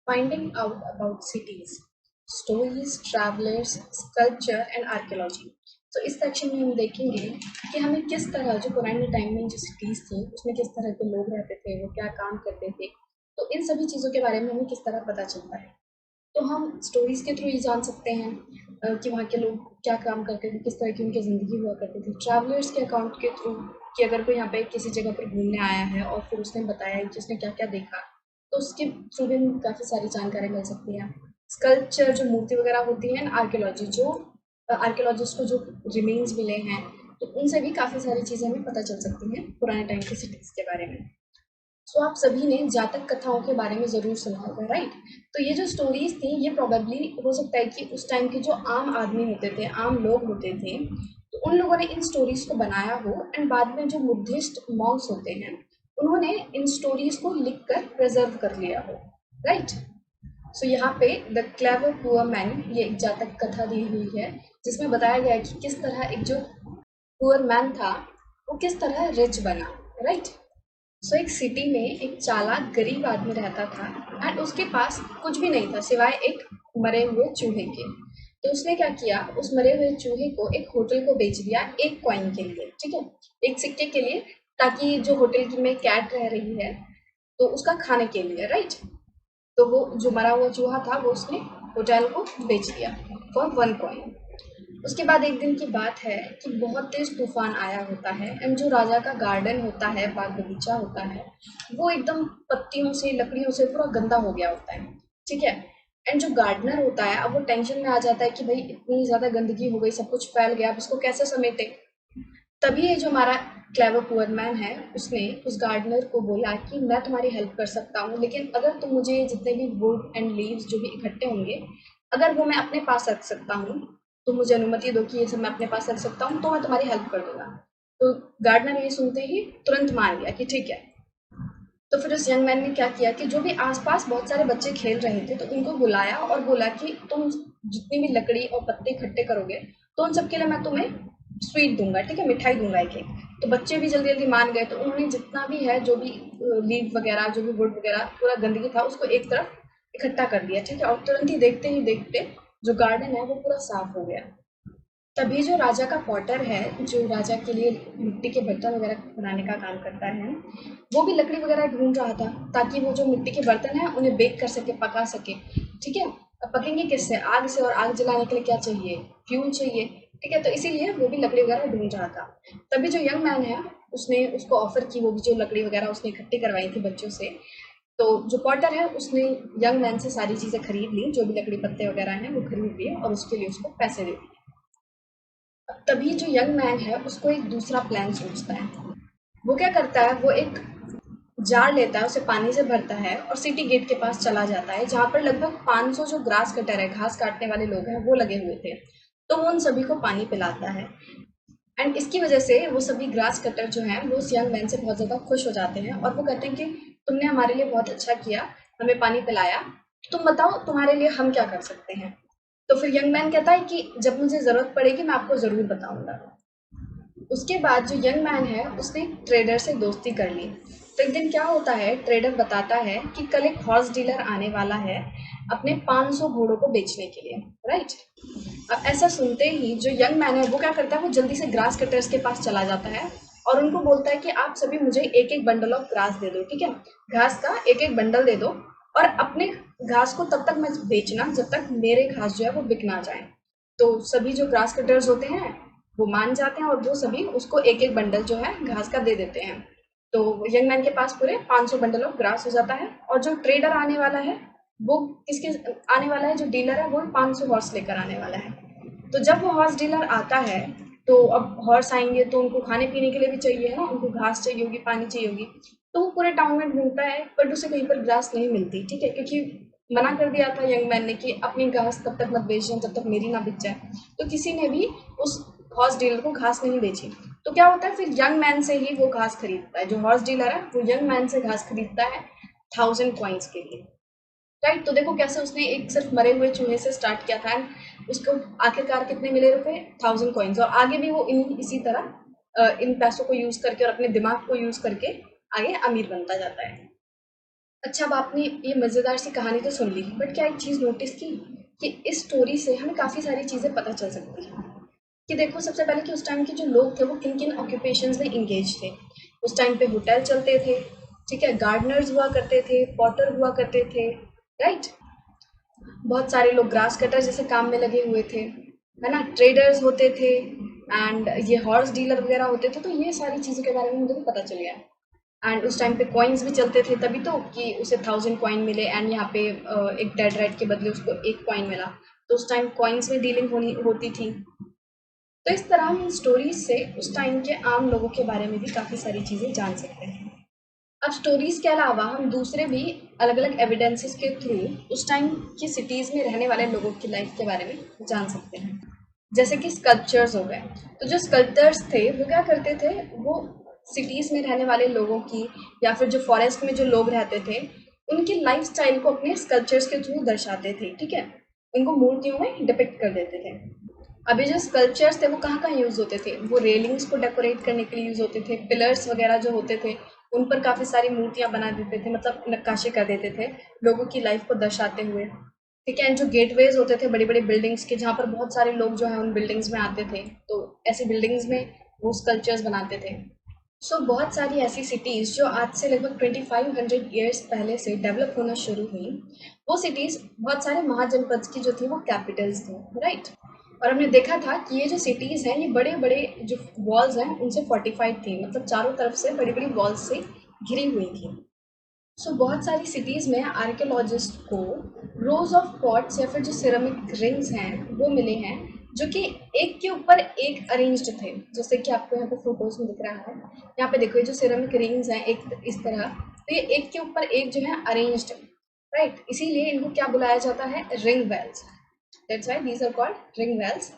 Finding out about cities, stories, travelers, sculpture and archaeology. तो इस section में हम देखेंगे कि हमें किस तरह जो पुराने टाइम में जो सिटीज़ थी उसमें किस तरह के लोग रहते थे, वो क्या काम करते थे, तो इन सभी चीज़ों के बारे में हमें किस तरह पता चलता है। तो हम स्टोरीज़ के थ्रू ये जान सकते हैं कि वहाँ के लोग क्या काम करते थे, किस तरह की उनकी ज़िंदगी हुआ करती थी। ट्रैवलर्स के अकाउंट के थ्रू कि अगर कोई यहाँ पे किसी जगह पर घूमने आया है और फिर उसने बताया कि उसने क्या-क्या देखा, तो उसके थ्रू भी हमें काफ़ी सारी जानकारी मिल सकती है। स्कल्पचर जो मूर्ति वगैरह होती हैं, आर्कियोलॉजी जो आर्कियोलॉजिस्ट को जो रिमेन्स मिले हैं, तो उनसे भी काफ़ी सारी चीज़ें हमें पता चल सकती हैं पुराने टाइम की सिटीज़ के बारे में। सो आप सभी ने जातक कथाओं के बारे में ज़रूर सुना होगा, राइट? तो ये जो स्टोरीज़ थी ये प्रोबेबली हो सकता है कि उस टाइम के जो आम आदमी होते थे, आम लोग होते थे, तो उन लोगों ने इन स्टोरीज़ को बनाया हो एंड बाद में जो बुद्धिस्ट मॉन्क्स होते हैं, उन्होंने इन स्टोरीज़ को लिख कर प्रिजर्व कर लिया हो, राइट? सो यहाँ पे द क्लेवर पुअर मैन ये एक जातक कथा दी हुई है जिसमें बताया गया है कि किस तरह एक जो पुअर मैन था वो किस तरह रिच बना, राइट? सो एक सिटी में एक चालाक गरीब आदमी रहता था एंड उसके पास कुछ भी नहीं था सिवाय एक मरे हुए चूहे के। तो उसने क्या किया, उस मरे हुए चूहे को एक होटल को बेच दिया एक कॉइन के लिए, ठीक है, एक सिक्के के लिए, ताकि जो होटल में कैट रह रही है तो उसका खाने के लिए, राइट? तो वो जो मरा हुआ चूहा था वो उसने होटल को बेच दिया फॉर 1 कॉइन। उसके बाद एक दिन की बात है कि बहुत तेज तूफान आया होता है एंड जो राजा का गार्डन होता है, बाग बगीचा होता है, वो एकदम पत्तियों से, लकड़ियों से पूरा गंदा हो गया होता है, ठीक है। एंड जो गार्डनर होता है अब वो टेंशन में आ जाता है कि भाई इतनी ज़्यादा गंदगी हो गई, सब कुछ फैल गया, अब इसको कैसे समेटे। तभी ये जो हमारा क्लेवर पुअर मैन है उसने उस गार्डनर को बोला कि मैं तुम्हारी हेल्प कर सकता हूँ, लेकिन अगर तुम मुझे जितने भी वुड एंड लीव्स जो भी इकट्ठे होंगे, अगर वो मैं अपने पास रख सकता हूँ, तो मुझे अनुमति दो कि ये सब मैं अपने पास रख सकता हूँ, तो मैं तुम्हारी हेल्प कर दूंगा। तो गार्डनर ये सुनते ही तुरंत मान गया कि ठीक है। तो फिर उस यंग मैन ने क्या किया कि जो भी आसपास बहुत सारे बच्चे खेल रहे थे तो उनको बुलाया और बोला कि तुम जितनी भी लकड़ी और पत्ते इकट्ठे करोगे तो उन सबके लिए मैं तुम्हें स्वीट दूंगा, ठीक है, मिठाई दूंगा एक एक। तो बच्चे भी जल्दी जल्दी मान गए, तो उन्होंने जितना भी है जो भी लीव वगैरह जो भी वुड वगैरह पूरा गंदगी था उसको एक तरफ इकट्ठा कर दिया, ठीक है, और तुरंत ही देखते देखते जो गार्डन है वो पूरा साफ हो गया। तभी जो राजा का पॉटर है, जो राजा के लिए मिट्टी के बर्तन वगैरह बनाने का काम करता है, वो भी लकड़ी वगैरह ढूंढ रहा था ताकि वो जो मिट्टी के बर्तन है उन्हें बेक कर सके, पका सके, ठीक है। अब पकेंगे किससे, आग से, और आग जलाने के लिए क्या चाहिए, फ्यूल चाहिए, ठीक है, तो इसीलिए वो भी लकड़ी वगैरह ढूंढ रहा था। तभी जो यंग मैन है उसने उसको ऑफर की वो भी जो लकड़ी वगैरह उसने इकट्ठी करवाई थी बच्चों से। तो जो पॉटर है उसने यंग मैन से सारी चीजें खरीद ली, जो भी लकड़ी पत्ते वगैरह हैं वो खरीद लिए और उसके लिए उसको पैसे दे दिए। तभी जो यंग मैन है उसको एक दूसरा प्लान सूझता है। वो क्या करता है, वो एक जार लेता है, उसे पानी से भरता है और सिटी गेट के पास चला जाता है जहाँ पर लगभग 500 जो ग्रास कटर है, घास काटने वाले लोग हैं, वो लगे हुए थे। तो वो उन सभी को पानी पिलाता है एंड इसकी वजह से वो सभी ग्रास कटर जो हैं वो उस यंग मैन से बहुत ज़्यादा खुश हो जाते हैं और वो कहते हैं कि तुमने हमारे लिए बहुत अच्छा किया, हमें पानी पिलाया, तुम बताओ तुम्हारे लिए हम क्या कर सकते हैं। तो फिर यंग मैन कहता है कि जब मुझे ज़रूरत पड़ेगी मैं आपको ज़रूर बताऊंगा। उसके बाद जो यंग मैन है उसने ट्रेडर से दोस्ती कर ली। तो एक दिन क्या होता है, ट्रेडर बताता है कि कल एक हॉर्स डीलर आने वाला है अपने 500 घोड़ों को बेचने के लिए, राइट? अब ऐसा सुनते ही जो यंग मैन है वो क्या करता है, वो जल्दी से ग्रास कटर्स के पास चला जाता है और उनको बोलता है कि आप सभी मुझे एक एक बंडल ऑफ ग्रास दे दो, ठीक है, घास का एक एक बंडल दे दो, और अपने घास को तब तक मत बेचना जब तक मेरे घास जो है वो बिक ना जाए। तो सभी जो ग्रास कटर्स होते हैं वो मान जाते हैं और वो सभी उसको एक एक बंडल जो है घास का दे देते हैं। तो यंग मैन के पास पूरे 500 बंडल ऑफ ग्रास हो जाता है और जो ट्रेडर आने वाला है वो किसके आने वाला है, जो डीलर है वो 500 हॉर्स लेकर आने वाला है। तो जब वो हॉर्स डीलर आता है तो अब हॉर्स आएंगे तो उनको खाने पीने के लिए भी चाहिए ना, उनको घास चाहिए होगी, पानी चाहिए होगी। तो वो पूरे टाउन में ढूंढता है बट उसे कहीं पर ग्रास नहीं मिलती, ठीक है, क्योंकि मना कर दिया था यंग मैन ने कि अपनी घास तब तक मत बेचना जब तक मेरी ना बिक जाए। तो किसी ने भी उस हॉर्स डीलर को घास नहीं बेची। तो क्या होता है, फिर यंग मैन से ही वो घास खरीदता है, जो हॉर्स डीलर है वो यंग मैन से घास खरीदता है 1000 कॉइन्स के लिए, राइट? तो देखो कैसे उसने एक सिर्फ मरे हुए चूहे से स्टार्ट किया था एंड उसको आखिरकार कितने मिले रुपए, 1000 कॉइन्स, और आगे भी वो इसी तरह इन पैसों को यूज करके और अपने दिमाग को यूज करके आगे अमीर बनता जाता है। अच्छा, अब आपने ये मज़ेदार सी कहानी तो सुन ली, बट क्या एक चीज़ नोटिस की कि इस स्टोरी से हमें काफ़ी सारी चीज़ें पता चल सकती हैं। कि देखो, सबसे पहले कि उस टाइम के जो लोग थे वो किन-किन ऑक्यूपेशंस में एंगेज थे। उस टाइम पे होटल चलते थे, ठीक है? गार्डनर्स हुआ करते थे, पॉटर हुआ करते थे, राइट? बहुत सारे लोग ग्रास कटर जैसे काम में लगे हुए थे, है ना? ट्रेडर्स होते थे एंड ये हॉर्स डीलर वगैरह होते थे, तो ये सारी चीज़ों के बारे में मुझे पता चल गया। एंड उस टाइम पे कॉइन्स भी चलते थे, तभी तो कि उसे 1000 कॉइन मिले एंड यहाँ पे एक डेड रेड के बदले उसको 1 कॉइन मिला। तो उस टाइम कॉइन्स में डीलिंग होनी होती थी। तो इस तरह हम स्टोरीज से उस टाइम के आम लोगों के बारे में भी काफ़ी सारी चीज़ें जान सकते हैं। अब स्टोरीज के अलावा हम दूसरे भी अलग अलग एविडेंसेस के थ्रू उस टाइम की सिटीज़ में रहने वाले लोगों की लाइफ के बारे में जान सकते हैं। जैसे कि स्कल्पचर्स हो गए, तो जो स्कल्पटर्स थे वो क्या करते थे, वो सिटीज़ में रहने वाले लोगों की या फिर जो फॉरेस्ट में जो लोग रहते थे उनकी लाइफ स्टाइल को अपने स्कल्पचर्स के थ्रू दर्शाते थे, ठीक है? उनको मूर्तियों में डिपिक्ट कर देते थे। अभी जो स्कल्पचर्स थे वो कहाँ-कहाँ यूज़ होते थे? वो रेलिंग्स को डेकोरेट करने के लिए यूज़ होते थे, पिलर्स वगैरह जो होते थे, उन पर काफ़ी सारी मूर्तियाँ बना देते थे, मतलब नक्काशी कर देते थे, लोगों की लाइफ को दर्शाते हुए। ठीक है? एंड जो गेटवेज़ होते थे बड़ी-बड़ी बिल्डिंग्स के, जहाँ पर बहुत सारे लोग जो हैं उन बिल्डिंग्स में आते थे, तो ऐसी बिल्डिंग्स में वो स्कल्पचर्स बनाते थे। सो बहुत सारी ऐसी सिटीज़ जो आज से लगभग 2500 ईयर्स पहले से डेवलप होना शुरू हुई, वो सिटीज़ बहुत सारे महाजनपद की जो थी वो कैपिटल्स थी, राइट? और हमने देखा था कि ये जो सिटीज़ हैं ये बड़े-बड़े जो वॉल्स हैं उनसे फोर्टिफाइड थी, मतलब चारों तरफ से बड़ी-बड़ी वॉल्स से घिरी हुई थी। सो बहुत सारी सिटीज़ में आर्कियोलॉजिस्ट को रोज ऑफ पॉट्स या फिर जो सिरेमिक रिंग्स हैं वो मिले हैं, जो कि एक के ऊपर एक अरेंज्ड थे, जैसे कि आपको यहाँ पे फोटोज में दिख रहा है। यहाँ पे देखो, ये जो सिरेमिक रिंग्स हैं एक इस तरह, तो ये एक के ऊपर एक जो है अरेंज्ड, राइट? इसीलिए इनको क्या बुलाया जाता है, ring wells. That's why these are called ring wells.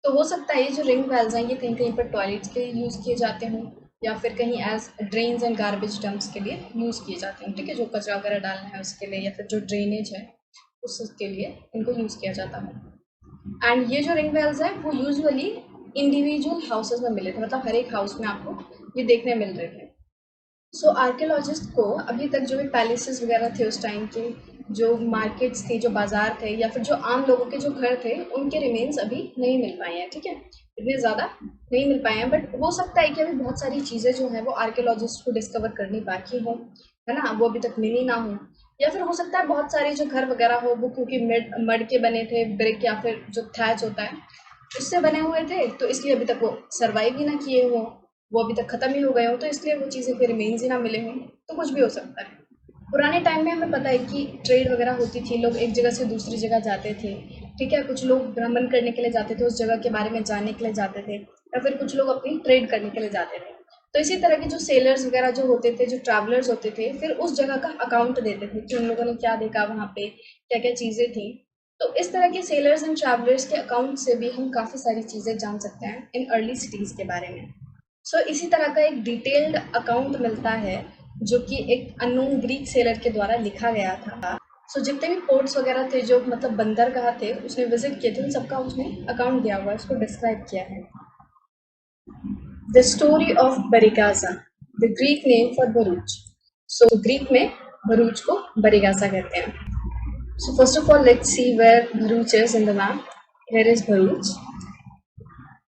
तो हो सकता है ये जो रिंग वेल्स हैं ये कहीं कहीं पर टॉयलेट्स के लिए यूज़ किए जाते हों, या फिर कहीं as drains and garbage dumps के लिए यूज़ किए जाते हैं, ठीक है? जो कचरा वगैरह डालना है उसके लिए, या फिर जो ड्रेनेज है उसके लिए इनको यूज़ किया जाता है। एंड ये जो रिंग वेल्स हैं वो यूजुअली इंडिविजुअल हाउसेज में मिले थे, मतलब हर एक हाउस में आपको ये देखने मिल रहे थे। सो आर्कियोलॉजिस्ट को अभी तक जो भी पैलेसेस वगैरह थे उस टाइम के, जो मार्केट्स थी, जो बाजार थे, या फिर जो आम लोगों के जो घर थे, उनके रिमेन्स अभी नहीं मिल पाए हैं, ठीक है? इतने ज़्यादा नहीं मिल पाए हैं, बट हो सकता है कि अभी बहुत सारी चीज़ें जो हैं वो आर्कियोलॉजिस्ट को डिस्कवर करनी बाकी हो, है ना? वो अभी तक मिली ना हो, या फिर हो सकता है बहुत सारे जो घर वगैरह हो वो क्योंकि मिड मड के बने थे, ब्रिक या फिर जो थैच होता है उससे बने हुए थे, तो इसलिए अभी तक वो सर्वाइव ही ना किए हों, वो अभी तक खत्म ही हो गए हों, तो इसलिए वो चीज़ें फिर रिमेन्स ही ना मिले हों, तो कुछ भी हो सकता है। पुराने टाइम में हमें पता है कि ट्रेड वगैरह होती थी, लोग एक जगह से दूसरी जगह जाते थे, ठीक है? कुछ लोग भ्रमण करने के लिए जाते थे, उस जगह के बारे में जानने के लिए जाते थे, या फिर कुछ लोग अपनी ट्रेड करने के लिए जाते थे। तो इसी तरह के जो सेलर्स वगैरह जो होते थे, जो ट्रैवलर्स होते थे, फिर उस जगह का अकाउंट देते थे कि उन लोगों ने क्या देखा वहाँ पे, क्या-क्या चीज़ें थी। तो इस तरह के सेलर्स एंड ट्रैवलर्स के अकाउंट से भी हम काफ़ी सारी चीज़ें जान सकते हैं इन अर्ली सिटीज़ के बारे में। सो इसी तरह का एक डिटेल्ड अकाउंट मिलता है जो कि एक अननोन ग्रीक सेलर के द्वारा लिखा गया था। सो जितने भी पोर्ट्स वगैरह थे, जो मतलब बंदरगाह थे उसने विजिट किए थे, उन सबका उसने अकाउंट दिया हुआ है, उसको डिस्क्राइब किया है। The story of Barygaza, the Greek name for Bharuch. So Greek में भरूच को बरिगाजा कहते हैं। So first of all, let's see where Bharuch is in the map. Here is Bharuch.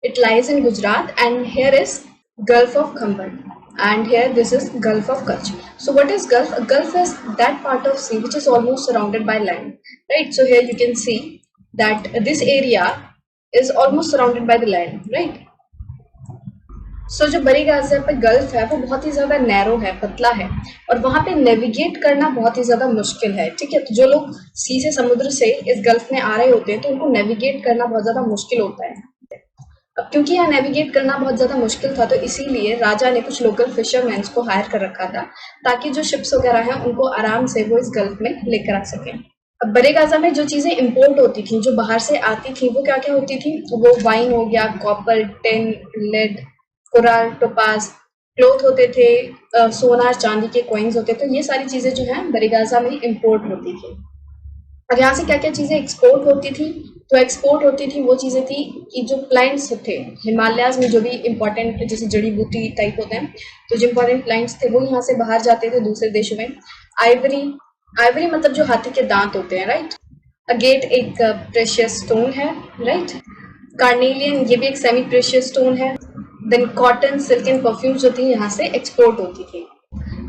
It lies in Gujarat, and here is Gulf of Khambar, and here this is Gulf of Kutch. So what is Gulf? A Gulf is that part of sea which is almost surrounded by land, right? So here you can see that this area is almost surrounded by the land, right? सो जो बड़ी गाजिया पे gulf है वो बहुत ही ज़्यादा narrow है, पतला है, और वहाँ पे नेविगेट करना बहुत ही ज़्यादा मुश्किल है, ठीक है? तो जो लोग सी से, समुद्र से इस गल्फ में आ रहे होते हैं तो उनको नेविगेट करना बहुत ज़्यादा मुश्किल होता है। अब क्योंकि यहाँ नेविगेट करना बहुत ज़्यादा मुश्किल था, तो इसीलिए राजा ने कुछ लोकल फिशरमैन्स को हायर कर रखा था, ताकि जो शिप्स वगैरह हैं उनको आराम से वो इस गल्फ में लेकर आ सकें। अब बड़े गाजा में जो चीज़ें इम्पोर्ट होती थी, जो बाहर से आती थी, वो क्या क्या होती थी? वो वाइन हो गया, copper, tin, lead, coral, topaz, cloth होते थे, सोना, चांदी के कॉइन्स होते थे, ये सारी चीज़ें जो हैं बड़ी गाजा में इम्पोर्ट होती थी। और यहाँ से क्या-क्या चीज़ें एक्सपोर्ट होती थी? तो एक्सपोर्ट होती थी वो चीज़ें थी कि जो प्लांट्स थे, हिमालयाज़ में जो भी इम्पोर्टेंट जैसे जड़ी-बूटी टाइप होते हैं, तो जो इम्पोर्टेंट प्लांट्स थे वो यहाँ से बाहर जाते थे दूसरे देशों में। आइवरी, आइवरी मतलब जो हाथी के दांत होते हैं, राइट। अगेट एक प्रेशियस स्टोन है, राइट। कार्नेलियन ये भी एक सेमी प्रेशियस स्टोन है। Then cotton, silk and perfumes जो थी यहाँ से एक्सपोर्ट होती थी।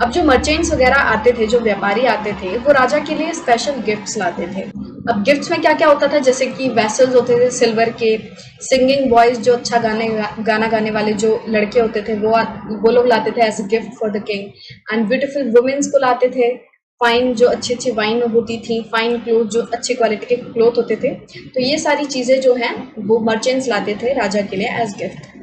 अब जो मर्चेंट्स वगैरह आते थे, जो व्यापारी आते थे, वो राजा के लिए स्पेशल गिफ्ट्स लाते थे। अब गिफ्ट्स में क्या क्या होता था, जैसे कि वेसल्स होते थे सिल्वर के, सिंगिंग बॉयज जो अच्छा गाना गाने वाले जो लड़के होते थे वो लोग लाते थे as a gift for the king. And beautiful womens को लाते थे, फाइन जो अच्छी अच्छी वाइन होती थी, फाइन क्लोथ जो अच्छी क्वालिटी के क्लोथ होते थे। तो ये सारी चीजें जो हैं वो मर्चेंट्स लाते थे राजा के लिए एज गिफ्ट।